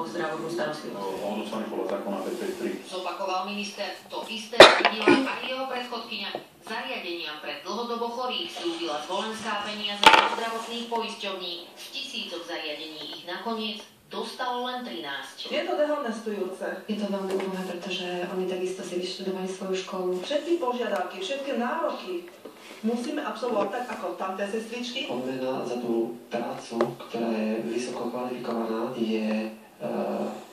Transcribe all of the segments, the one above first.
zdravotnú starostlivosť. Ono sa mi podľa zákona 553. Zopakoval minister, to isté tvrdila aj jeho predchodkyňa. Zariadeniam pre dlhodobo chorých slúbila zvolenská peniaze od zdravotných poisťovní. Z tisícok zariadení ich nakoniec dostalo len 13. Je to dehonestujúce. Je to veľmi úloha, pretože oni takisto si vyštudovali svoju školu. Všetky požiadavky, všetky nároky musíme absolvovať tak, ako tamté sestričky. Odmena za tú prácu, ktorá je vysoko kvalifikovaná, je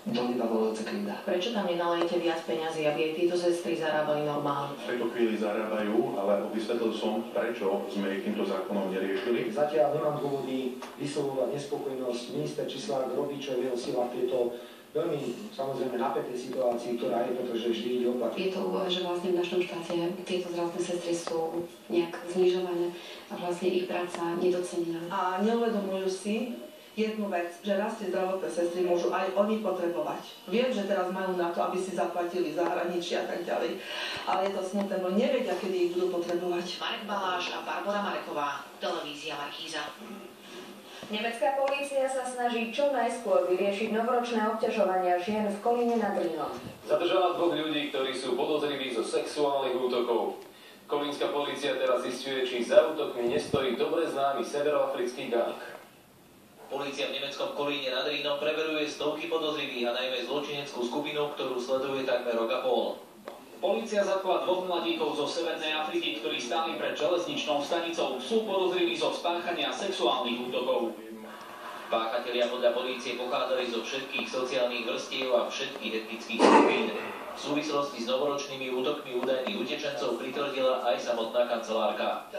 do neba volajúca krída. Prečo tam nenalejete viac peňazí, aby aj títo sestry zarábali normálne? V tejto chvíli zarábajú, ale vysvetlil som, prečo sme ich týmto zákonom neriešili. Zatiaľ nemám dôvody vyslovovať nespokojnosť. Minister Čislák robí, čo je v jeho silách v tejto veľmi, samozrejme, napätej situácii, ktorá je, pretože vždy ide o plat. Je to úloha, že vlastne v našom štáte tieto zdravotné sestry sú nejak znižované a vlastne ich práca nedocenená. A neuvedomujú si jednu vec, že raz tie zdravotné sestry môžu aj oni potrebovať. Viem, že teraz majú na to, aby si zaplatili zahraničia a tak ďalej, ale je to smutné, bo nevedia, kedy ich budú potrebovať. Marek Baláš a Barbora Mareková, televízia Markíza. Nemecká polícia sa snaží čo najskôr vyriešiť novoročné obťažovania žien v Kolíne nad Rýnom. Zadržala 2 ľudí, ktorí sú podozriví zo sexuálnych útokov. Kolínska polícia teraz zisťuje, či za útokmi nestojí dobre známy severoafrický gang. Polícia v nemeckom Kolíne nad Rýnom preveruje stovky podozrivých a najmä zločineckú skupinu, ktorú sleduje takmer rok a pol. Polícia zatkla 2 mladíkov zo Severnej Afriky, ktorí stáli pred železničnou stanicou. Sú podozriví zo spáchania sexuálnych útokov. Páchatelia podľa polície pochádzali zo všetkých sociálnych vrstiev a všetkých etnických skupín. V súvislosti s novoročnými útokmi údajných utečencov pritvrdila aj samotná kancelárka.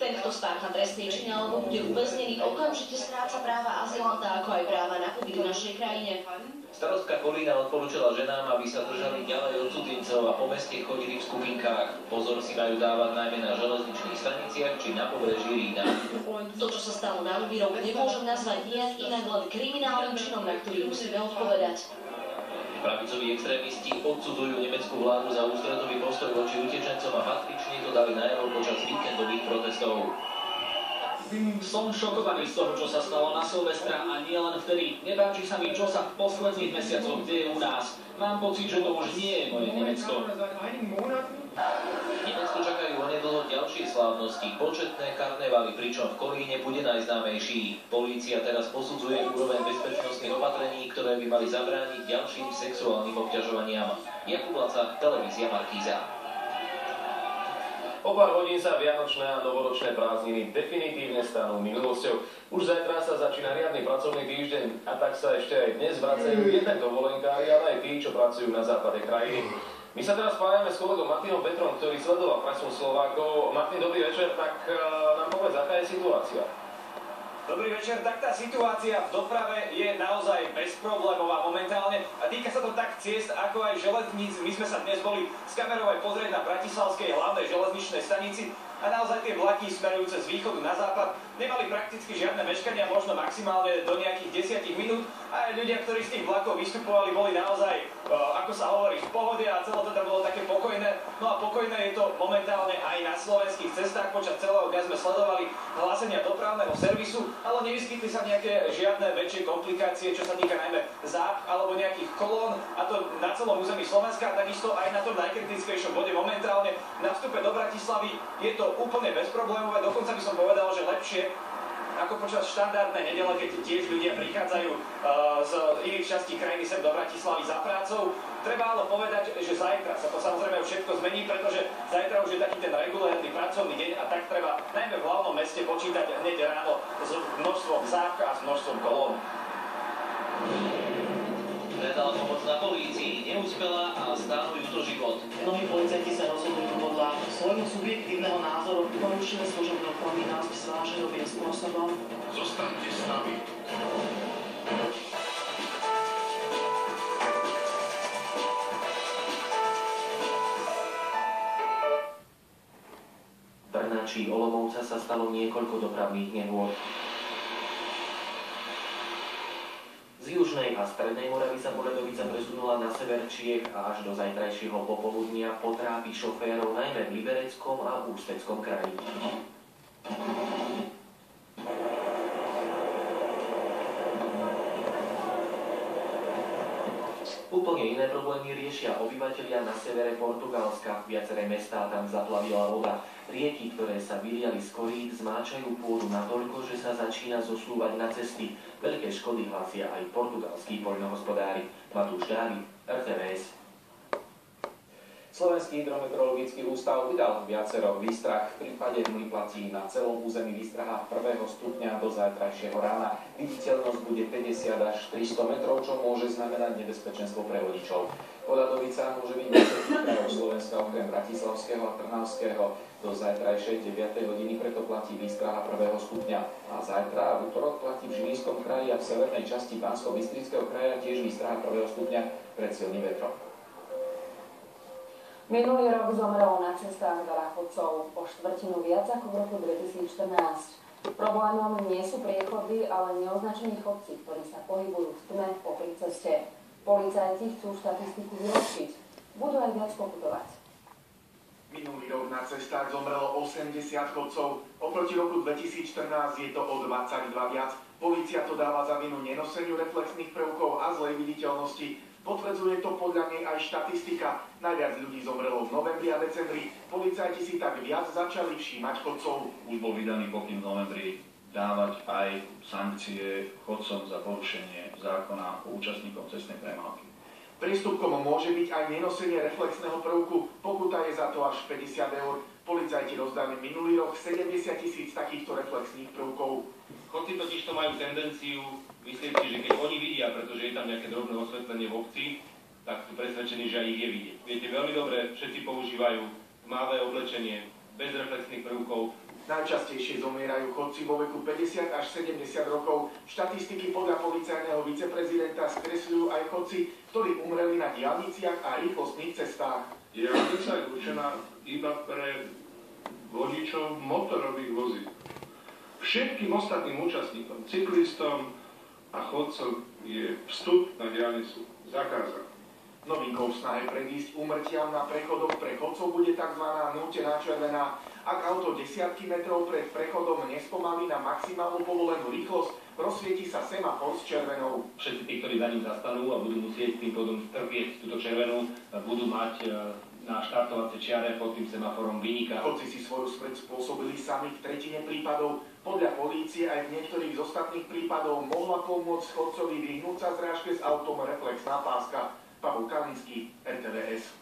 Ten, kto spácha trestný čin alebo bude uväznený, okamžite stráca práva azylanta, ako aj práva na pobyt v našej krajine. Starostka Kolína odporúčala ženám, aby sa držali ďalej od cudzincov a po meste chodili v skupinkách. Pozor si majú dávať najmä na železničných staniciach či na pobreží Rína. To, čo sa stalo na Rubíroch, nemôžem nazvať nijak inak len kriminálnym činom, na ktorý musíme odpovedať. Pravicoví extrémisti odsudzujú nemeckú vládu za ústretový postoj voči utečencom a patrične to dali najavo počas víkendových protestov. Som šokovaný z toho, čo sa stalo na Silvestra a nie len vtedy. Nepáči sa mi, čo sa v posledných mesiacoch deje u nás. Mám pocit, že to už nie je moje Nemecko. Nemecko čakajú onedlho ďalšie slávnosti, početné karnevály, pričom v Kolíne bude najznámejší. Polícia teraz posudzuje úroveň bezpečnostných opatrení, ktoré by mali zabrániť ďalším sexuálnym obťažovaniam. Jakub Laca, televízia Markíza. O pár hodín sa vianočné a novoročné prázdniny definitívne stanú minulosťou. Už zajtra sa začína riadny pracovný týždeň a tak sa ešte aj dnes vracajú jednak dovolenkári, ale aj tí, čo pracujú na západe krajiny. My sa teraz spájame s kolegom Martinom Petrom, ktorý sledoval pracu Slovákov. Martin, dobrý večer, tak nám povedz, aká je situácia? Dobrý večer, tak tá situácia v doprave je naozaj bezproblémová momentálne a týka sa to tak ciest ako aj železníc. My sme sa dnes boli z kamerou aj pozrieť na bratislavskej hlavnej železničnej stanici a naozaj tie vlaky smerujúce z východu na západ nemali prakticky žiadne meškania, možno maximálne do nejakých 10 minút a aj ľudia, ktorí z tých vlakov vystupovali, boli naozaj, ako sa hovorí, v pohode a celé to tam bolo také pokojné. No a pokojné je to momentálne aj na slovenských cestách. Počas celého dňa sme sledovali hlásenia dopravného servisu, ale nevyskytli sa nejaké žiadne väčšie komplikácie, čo sa týka najmä záp alebo nejakých kolón, a to na celom území Slovenska, takisto aj na tom najkritickejšom bode momentálne na vstupe do Bratislavy je to úplne bezproblémové, dokonca by som povedal, že lepšie ako počas štandardnej nedele, keď tiež ľudia prichádzajú z iných častí krajiny sem do Bratislavy za prácou. Treba ale povedať, že zajtra sa to samozrejme všetko zmení, pretože zajtra už je taký ten regulárny pracovný deň a tak treba najmä v hlavnom meste počítať hneď ráno s množstvom záp a s množstvom kolón. Hľadala pomoc na polícii, neúspela a stálo ju to život. Mnohí policajti sa rozhodujú podľa svojho subjektívneho názoru, porušili služobnú povinnosť sváženovým spôsobom. Zostaňte s nami. Brnáčí Olomouca sa stalo niekoľko dopravných nehôd. Z južnej a strednej Moravy sa poľadovica presunula na sever Čiech a až do zajtrajšieho popoludnia potrápi šoférov najmä v Libereckom a Ústeckom kraji. Úplne iné problémy riešia obyvatelia na severe Portugalska. Viaceré mestá tam zaplavila voda. Rieky, ktoré sa vyliali z korít, zmáčajú pôdu natoľko, že sa začína zosúvať na cesty. Veľké škody hlásia aj portugalskí poľnohospodári. Matúš Dávid, RTVS. Slovenský hydrometeorologický ústav vydal viacero výstrah. V prípade hmly platí na celom území výstraha 1. stupňa do zajtrajšieho rána. Viditeľnosť bude 50 až 300 metrov, čo môže znamenať nebezpečenstvo pre vodičov. Poľadovica môže byť na všetkých krajoch Slovenska okrem Bratislavského a Trnavského do zajtrajšej 9. hodiny, preto platí výstraha 1. stupňa. A zajtra a v útorok platí v Žilinskom kraji a v severnej časti Banskobystrického kraja tiež výstraha 1. stupňa pred silným vetrom. Minulý rok zomrelo na cestách veľa chodcov, o štvrtinu viac ako v roku 2014. Problémom nie sú priechody, ale neoznačení chodci, ktorí sa pohybujú v tme popri ceste. Policajti chcú štatistiku vylepšiť. Budú aj viac pokutovať. Minulý rok na cestách zomrelo 80 chodcov. Oproti roku 2014 je to o 22 viac. Polícia to dáva za vinu nenoseniu reflexných prvkov a zlej viditeľnosti. Potvrdzuje to podľa nej aj štatistika. Najviac ľudí zomrelo v novembri a decembri. Policajti si tak viac začali všímať chodcov. Už bol vydaný pokyn v novembri dávať aj sankcie chodcom za porušenie zákona o účastníkom cestnej premávky. Priestupkom môže byť aj nenosenie reflexného prvku. Pokuta je za to až 50 eur. Policajti rozdali minulý rok 70 000 takýchto reflexných prvkov. Chodci totiž to majú tendenciu myslieť si, že keď oni vidia, pretože je tam nejaké drobné osvetlenie v obci, tak sú presvedčení, že aj ich je vidieť. Viete, veľmi dobre, všetci používajú tmavé oblečenie, bez reflexných prvkov. Najčastejšie zomierajú chodci vo veku 50 až 70 rokov. Štatistiky podľa policajného viceprezidenta skresľujú aj chodci, ktorí umreli na diaľniciach a rýchlostných cestách. Diaľnica je určená iba pre vodičov motorových vozík. Všetkým ostatným účastníkom, cyklistom a chodcom je vstup na diaľnicu zakázaný. Novinkou v snahe predísť úmrtiam na prechodoch pre chodcov bude tzv. Nútená červená. Ak auto desiatky metrov pred prechodom nespomalí na maximálnu povolenú rýchlosť, rozsvieti sa semafor s červenou. Všetci tí, ktorí za ním zastanú a budú musieť tým potom strpieť túto červenú, budú mať na štartovacej čiare pod tým semaforom vyniká. Chodci si svoju smrť spôsobili sami v tretine prípadov. Podľa polície aj v niektorých z ostatných prípadov mohla pomôcť chodcovi vyhnúť sa zrážke s autom reflexná páska. Pavol Kalinský, RTVS.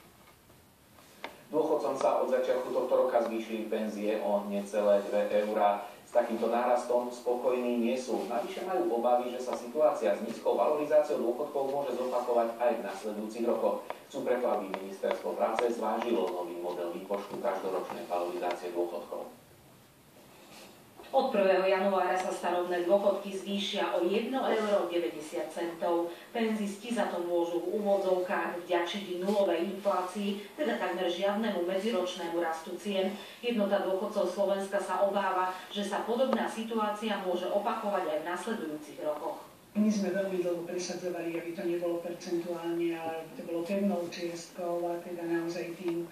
Dôchodcom sa od začiatku tohto roka zvýšili penzie o necelé 2 eurá. S takýmto nárastom spokojní nie sú. Navyše majú obavy, že sa situácia s nízkou valorizáciou dôchodkov môže zopakovať aj v nasledujúcich rokoch. Chcú preto, aby ministerstvo práce zvážilo nový model výpočtu každoročnej valorizácie dôchodkov. Od 1. januára sa starobné dôchodky zvýšia o 1,90 €. Penzisti za to môžu v úvodzovkách vďačiť nulovej inflácii, teda takmer žiadnemu medziročnému rastu cien. Jednota dôchodcov Slovenska sa obáva, že sa podobná situácia môže opakovať aj v nasledujúcich rokoch. My sme veľmi dlho presadzovali, aby to nebolo percentuálne, ale aby to bolo pevnou čiastkou a teda naozaj tým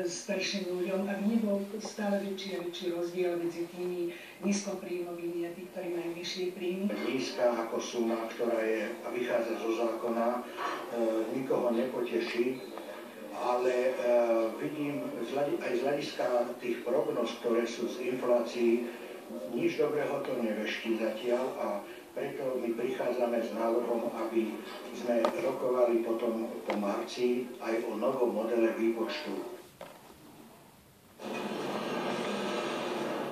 starším ľuďom, aby nebol stále väčší a väčší rozdiel medzi tými nízkopríjmovými a tí, ktorí majú vyššie príjmy. Nízka ako suma, ktorá je a vychádza zo zákona, nikoho nepoteší, ale vidím aj z hľadiska tých prognóz, ktoré sú z inflácií, nič dobrého to neveští zatiaľ a preto my prichádzame s návrhom, aby sme rokovali potom po marci aj o novom modele výpočtu.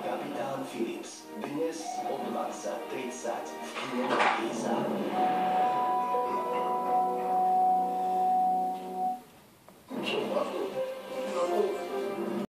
Kapitán Philips dnes o 20:30 v kine Iza.